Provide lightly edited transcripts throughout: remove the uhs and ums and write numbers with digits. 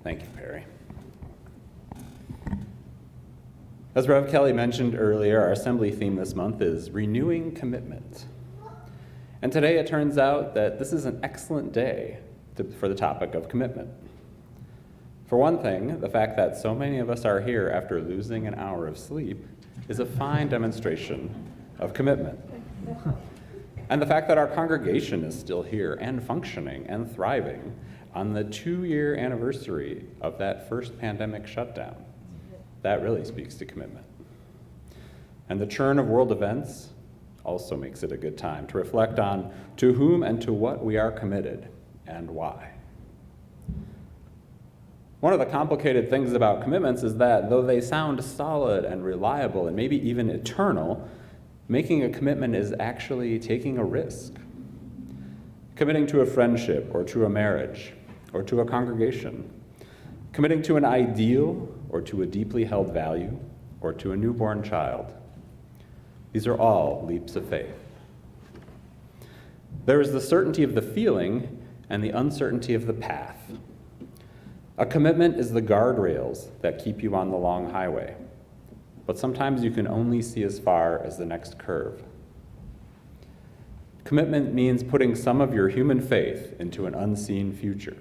Thank you, Perry. As Rev Kelly mentioned earlier, our assembly theme this month is renewing commitment. And today it turns out that this is an excellent day for the topic of commitment. For one thing, the fact that so many of us are here after losing an hour of sleep is a fine demonstration of commitment. And the fact that our congregation is still here and functioning and thriving on the 2-year anniversary of that first pandemic shutdown, that really speaks to commitment. And the churn of world events also makes it a good time to reflect on to whom and to what we are committed and why. One of the complicated things about commitments is that though they sound solid and reliable and maybe even eternal, making a commitment is actually taking a risk. Committing to a friendship or to a marriage or to a congregation, committing to an ideal or to a deeply held value or to a newborn child. These are all leaps of faith. There is the certainty of the feeling and the uncertainty of the path. A commitment is the guardrails that keep you on the long highway, but sometimes you can only see as far as the next curve. Commitment means putting some of your human faith into an unseen future.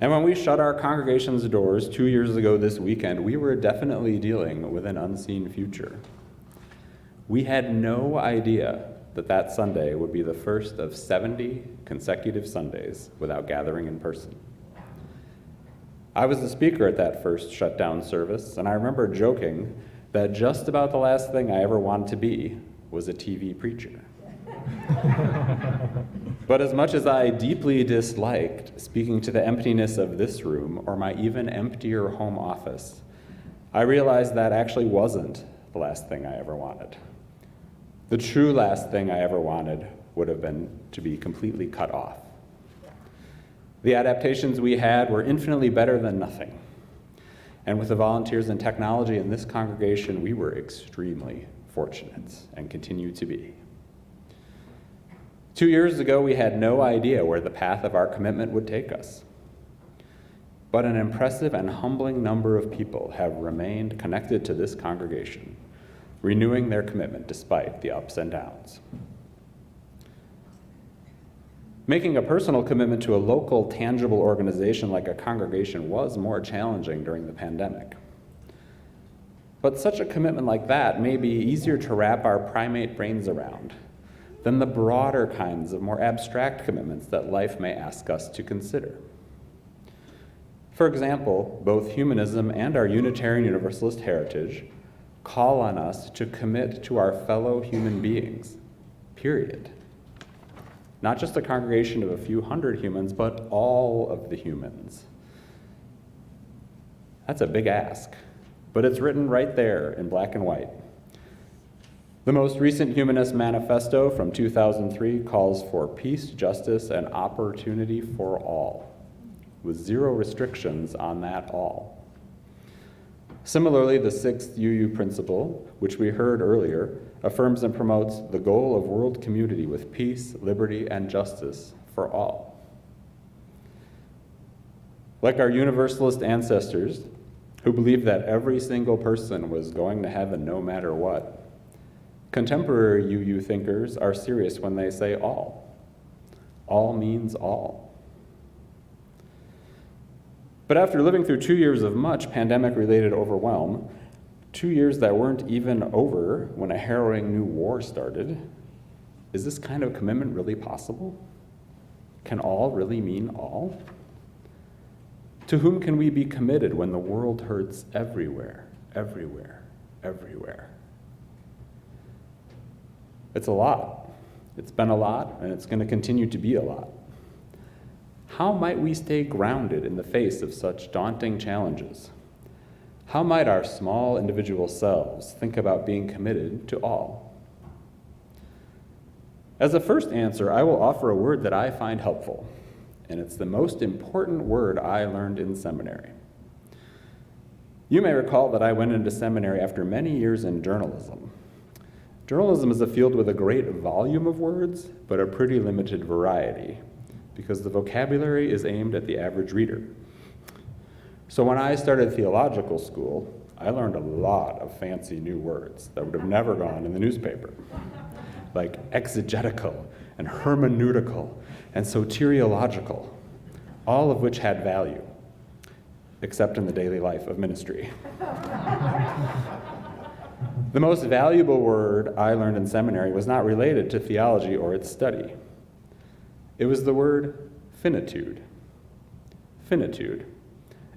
And when we shut our congregation's doors 2 years ago this weekend, we were definitely dealing with an unseen future. We had no idea that that Sunday would be the first of 70 consecutive Sundays without gathering in person. I was the speaker at that first shutdown service, and I remember joking that just about the last thing I ever wanted to be was a TV preacher. But as much as I deeply disliked speaking to the emptiness of this room or my even emptier home office, I realized that actually wasn't the last thing I ever wanted. The true last thing I ever wanted would have been to be completely cut off. The adaptations we had were infinitely better than nothing. And with the volunteers and technology in this congregation, we were extremely fortunate and continue to be. 2 years ago, we had no idea where the path of our commitment would take us. But an impressive and humbling number of people have remained connected to this congregation, renewing their commitment despite the ups and downs. Making a personal commitment to a local, tangible organization like a congregation was more challenging during the pandemic. But such a commitment like that may be easier to wrap our primate brains around than the broader kinds of more abstract commitments that life may ask us to consider. For example, both humanism and our Unitarian Universalist heritage call on us to commit to our fellow human beings, period. Not just a congregation of a few hundred humans, but all of the humans. That's a big ask, but it's written right there in black and white. The most recent Humanist Manifesto from 2003 calls for peace, justice, and opportunity for all, with zero restrictions on that all. Similarly, the sixth UU principle, which we heard earlier, affirms and promotes the goal of world community with peace, liberty, and justice for all. Like our Universalist ancestors, who believed that every single person was going to heaven no matter what, contemporary UU thinkers are serious when they say all. All means all. But after living through 2 years of much pandemic-related overwhelm, 2 years that weren't even over when a harrowing new war started, is this kind of commitment really possible? Can all really mean all? To whom can we be committed when the world hurts everywhere, everywhere, everywhere? It's a lot. It's been a lot, and it's going to continue to be a lot. How might we stay grounded in the face of such daunting challenges? How might our small individual selves think about being committed to all? As a first answer, I will offer a word that I find helpful, and it's the most important word I learned in seminary. You may recall that I went into seminary after many years in journalism. Journalism is a field with a great volume of words, but a pretty limited variety. because the vocabulary is aimed at the average reader. So when I started theological school, I learned a lot of fancy new words that would have never gone in the newspaper, like exegetical and hermeneutical and soteriological, all of which had value, except in the daily life of ministry. The most valuable word I learned in seminary was not related to theology or its study. It was the word finitude. Finitude.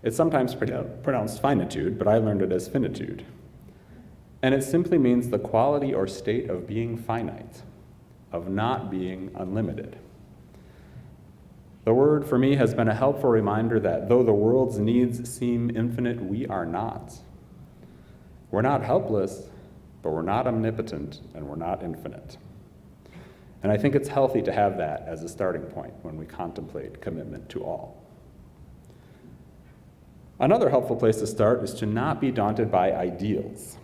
It's sometimes pronounced finitude, but I learned it as finitude. And it simply means the quality or state of being finite, of not being unlimited. The word for me has been a helpful reminder that though the world's needs seem infinite, we are not. We're not helpless, but we're not omnipotent, and we're not infinite. And I think it's healthy to have that as a starting point when we contemplate commitment to all. Another helpful place to start is to not be daunted by ideals.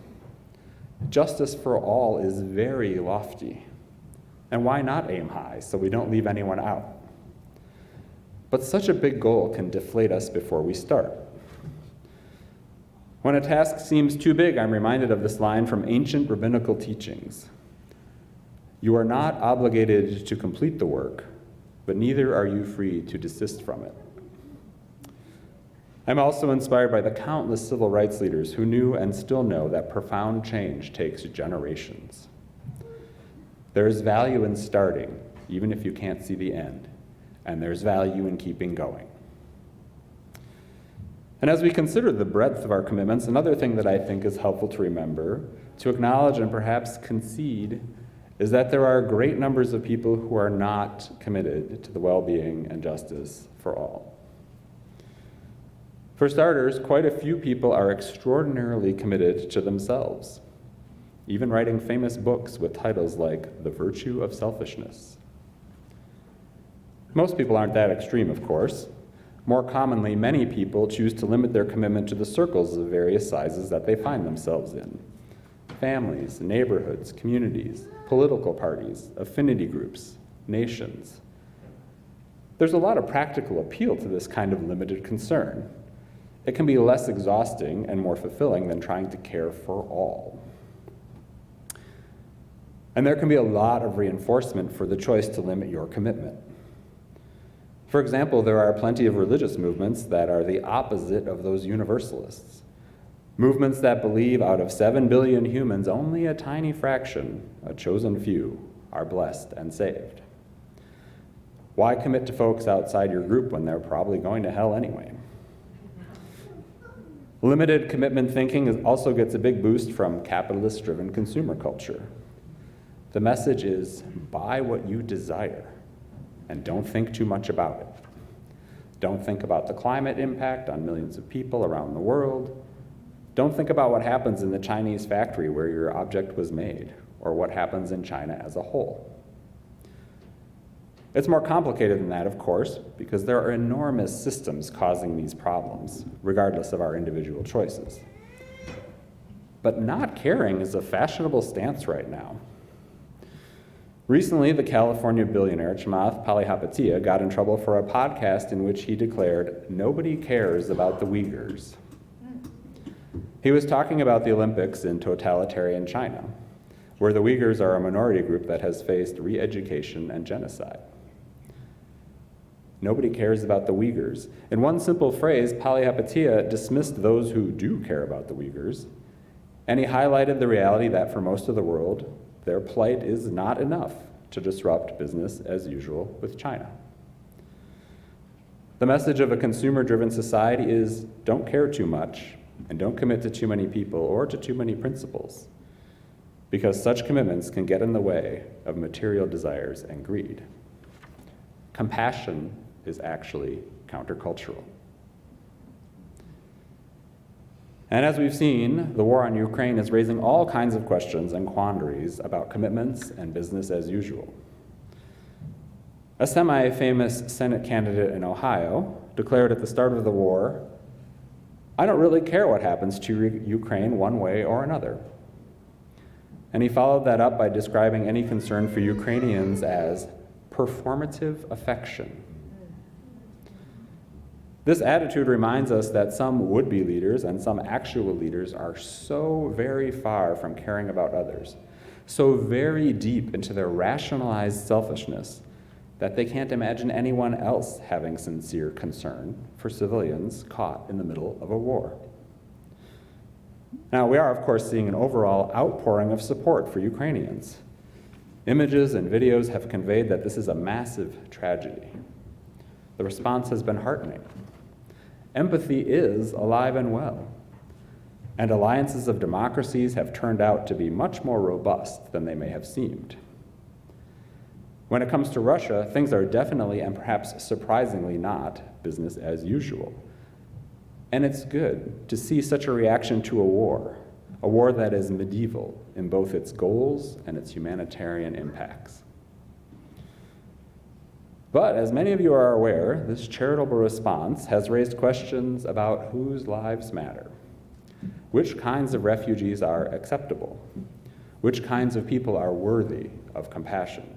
Justice for all is very lofty. And why not aim high so we don't leave anyone out? But such a big goal can deflate us before we start. When a task seems too big, I'm reminded of this line from ancient rabbinical teachings. You are not obligated to complete the work, but neither are you free to desist from it. I'm also inspired by the countless civil rights leaders who knew and still know that profound change takes generations. There is value in starting, even if you can't see the end, and there's value in keeping going. And as we consider the breadth of our commitments, another thing that I think is helpful to remember, to acknowledge and perhaps concede, is that there are great numbers of people who are not committed to the well-being and justice for all. For starters, quite a few people are extraordinarily committed to themselves, even writing famous books with titles like The Virtue of Selfishness. Most people aren't that extreme, of course. More commonly, many people choose to limit their commitment to the circles of various sizes that they find themselves in. Families, neighborhoods, communities, political parties, affinity groups, nations. There's a lot of practical appeal to this kind of limited concern. It can be less exhausting and more fulfilling than trying to care for all. And there can be a lot of reinforcement for the choice to limit your commitment. For example, there are plenty of religious movements that are the opposite of those universalists. Movements that believe out of 7 billion humans, only a tiny fraction, a chosen few, are blessed and saved. Why commit to folks outside your group when they're probably going to hell anyway? Limited commitment thinking also gets a big boost from capitalist-driven consumer culture. The message is, buy what you desire, and don't think too much about it. Don't think about the climate impact on millions of people around the world. Don't think about what happens in the Chinese factory where your object was made, or what happens in China as a whole. It's more complicated than that, of course, because there are enormous systems causing these problems, regardless of our individual choices. But not caring is a fashionable stance right now. Recently, the California billionaire Chamath Palihapitiya got in trouble for a podcast in which he declared, "Nobody cares about the Uyghurs." He was talking about the Olympics in totalitarian China, where the Uyghurs are a minority group that has faced re-education and genocide. Nobody cares about the Uyghurs. In one simple phrase, Palihapitiya dismissed those who do care about the Uyghurs, and he highlighted the reality that for most of the world, their plight is not enough to disrupt business as usual with China. The message of a consumer-driven society is don't care too much and don't commit to too many people or to too many principles, because such commitments can get in the way of material desires and greed. Compassion is actually countercultural. And as we've seen, the war on Ukraine is raising all kinds of questions and quandaries about commitments and business as usual. A semi-famous Senate candidate in Ohio declared at the start of the war, "I don't really care what happens to Ukraine one way or another." And he followed that up by describing any concern for Ukrainians as performative affection. This attitude reminds us that some would-be leaders and some actual leaders are so very far from caring about others, so very deep into their rationalized selfishness, that they can't imagine anyone else having sincere concern for civilians caught in the middle of a war. Now, we are, of course, seeing an overall outpouring of support for Ukrainians. Images and videos have conveyed that this is a massive tragedy. The response has been heartening. Empathy is alive and well, and alliances of democracies have turned out to be much more robust than they may have seemed. When it comes to Russia, things are definitely and perhaps surprisingly not business as usual. And it's good to see such a reaction to a war that is medieval in both its goals and its humanitarian impacts. But as many of you are aware, this charitable response has raised questions about whose lives matter. Which kinds of refugees are acceptable? Which kinds of people are worthy of compassion?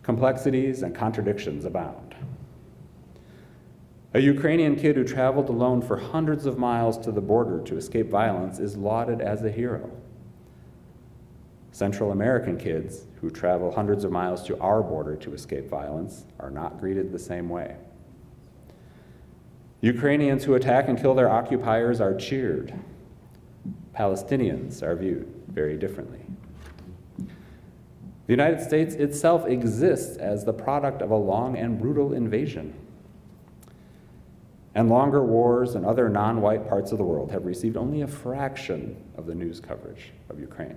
Complexities and contradictions abound. A Ukrainian kid who traveled alone for hundreds of miles to the border to escape violence is lauded as a hero. Central American kids who travel hundreds of miles to our border to escape violence are not greeted the same way. Ukrainians who attack and kill their occupiers are cheered. Palestinians are viewed very differently. The United States itself exists as the product of a long and brutal invasion. And longer wars in other non-white parts of the world have received only a fraction of the news coverage of Ukraine.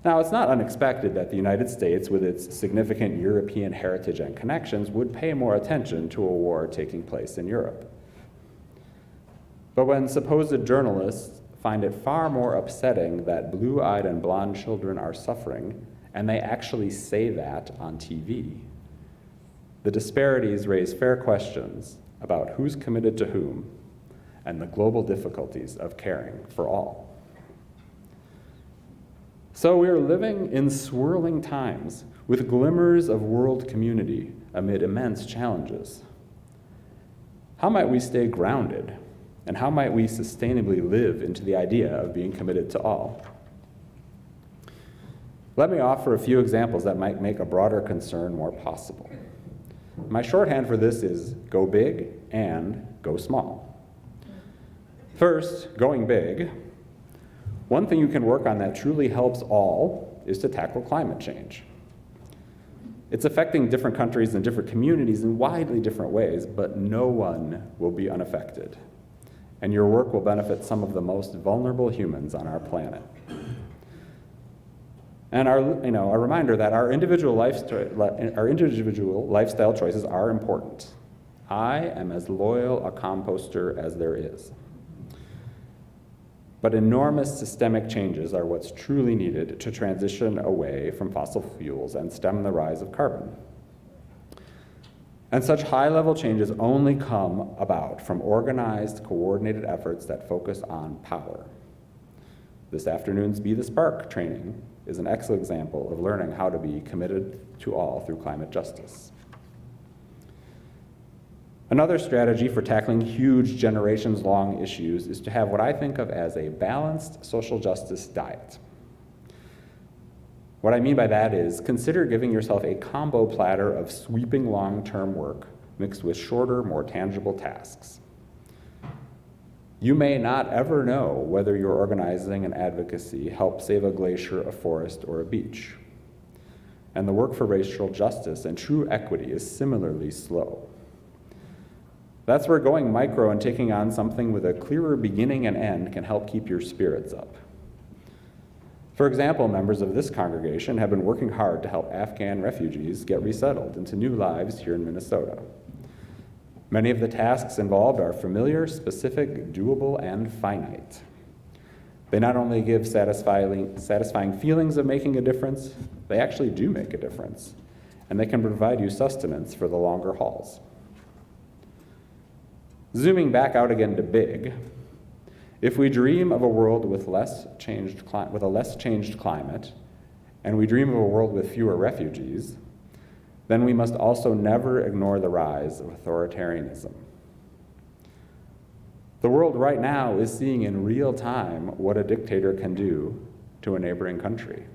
Now, it's not unexpected that the United States, with its significant European heritage and connections, would pay more attention to a war taking place in Europe. But when supposed journalists find it far more upsetting that blue-eyed and blonde children are suffering, and they actually say that on TV, the disparities raise fair questions about who's committed to whom and the global difficulties of caring for all. So we are living in swirling times with glimmers of world community amid immense challenges. How might we stay grounded, and how might we sustainably live into the idea of being committed to all? Let me offer a few examples that might make a broader concern more possible. My shorthand for this is go big and go small. First, going big. One thing you can work on that truly helps all is to tackle climate change. It's affecting different countries and different communities in widely different ways, but no one will be unaffected. And your work will benefit some of the most vulnerable humans on our planet. And a reminder that our individual lifestyle choices are important. I am as loyal a composter as there is. But enormous systemic changes are what's truly needed to transition away from fossil fuels and stem the rise of carbon. And such high-level changes only come about from organized, coordinated efforts that focus on power. This afternoon's Be the Spark training is an excellent example of learning how to be committed to all through climate justice. Another strategy for tackling huge generations-long issues is to have what I think of as a balanced social justice diet. What I mean by that is consider giving yourself a combo platter of sweeping long-term work mixed with shorter, more tangible tasks. You may not ever know whether your organizing and advocacy help save a glacier, a forest, or a beach. And the work for racial justice and true equity is similarly slow. That's where going micro and taking on something with a clearer beginning and end can help keep your spirits up. For example, members of this congregation have been working hard to help Afghan refugees get resettled into new lives here in Minnesota. Many of the tasks involved are familiar, specific, doable, and finite. They not only give satisfying feelings of making a difference, they actually do make a difference, and they can provide you sustenance for the longer hauls. Zooming back out again to big, if we dream of a world with a less changed climate, and we dream of a world with fewer refugees, then we must also never ignore the rise of authoritarianism. The world right now is seeing in real time what a dictator can do to a neighboring country.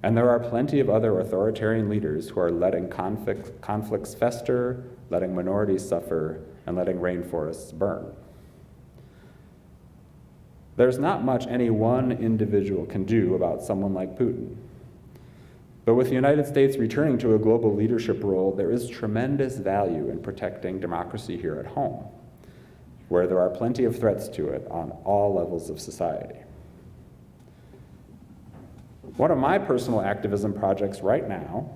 And there are plenty of other authoritarian leaders who are letting conflicts fester, letting minorities suffer, and letting rainforests burn. There's not much any one individual can do about someone like Putin. But with the United States returning to a global leadership role, there is tremendous value in protecting democracy here at home, where there are plenty of threats to it on all levels of society. One of my personal activism projects right now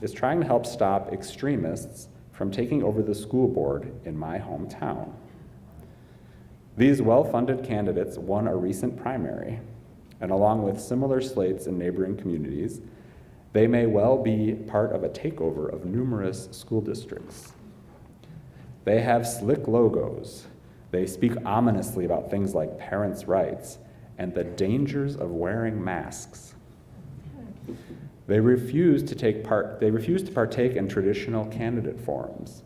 is trying to help stop extremists from taking over the school board in my hometown. These well-funded candidates won a recent primary, and along with similar slates in neighboring communities, they may well be part of a takeover of numerous school districts. They have slick logos. They speak ominously about things like parents' rights and the dangers of wearing masks. They refuse to partake in traditional candidate forums,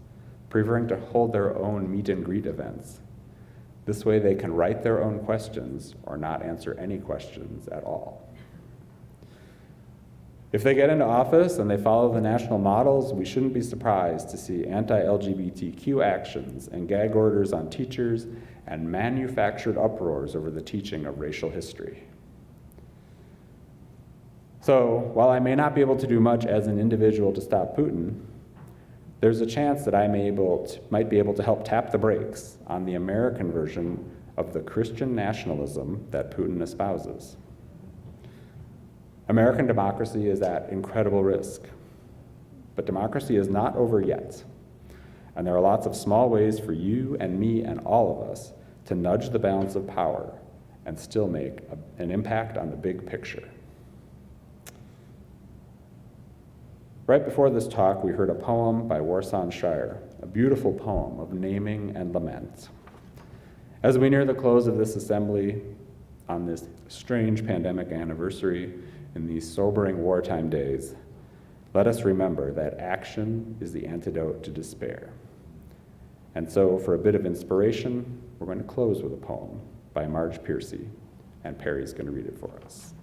preferring to hold their own meet and greet events. This way they can write their own questions or not answer any questions at all. If they get into office and they follow the national models, we shouldn't be surprised to see anti-LGBTQ actions and gag orders on teachers and manufactured uproars over the teaching of racial history. So, while I may not be able to do much as an individual to stop Putin, there's a chance that I might be able to help tap the brakes on the American version of the Christian nationalism that Putin espouses. American democracy is at incredible risk, but democracy is not over yet, and there are lots of small ways for you and me and all of us to nudge the balance of power and still make an impact on the big picture. Right before this talk, we heard a poem by Warsaw Shire, a beautiful poem of naming and lament. As we near the close of this assembly on this strange pandemic anniversary in these sobering wartime days, let us remember that action is the antidote to despair. And so, for a bit of inspiration, we're going to close with a poem by Marge Piercy, and Perry's going to read it for us.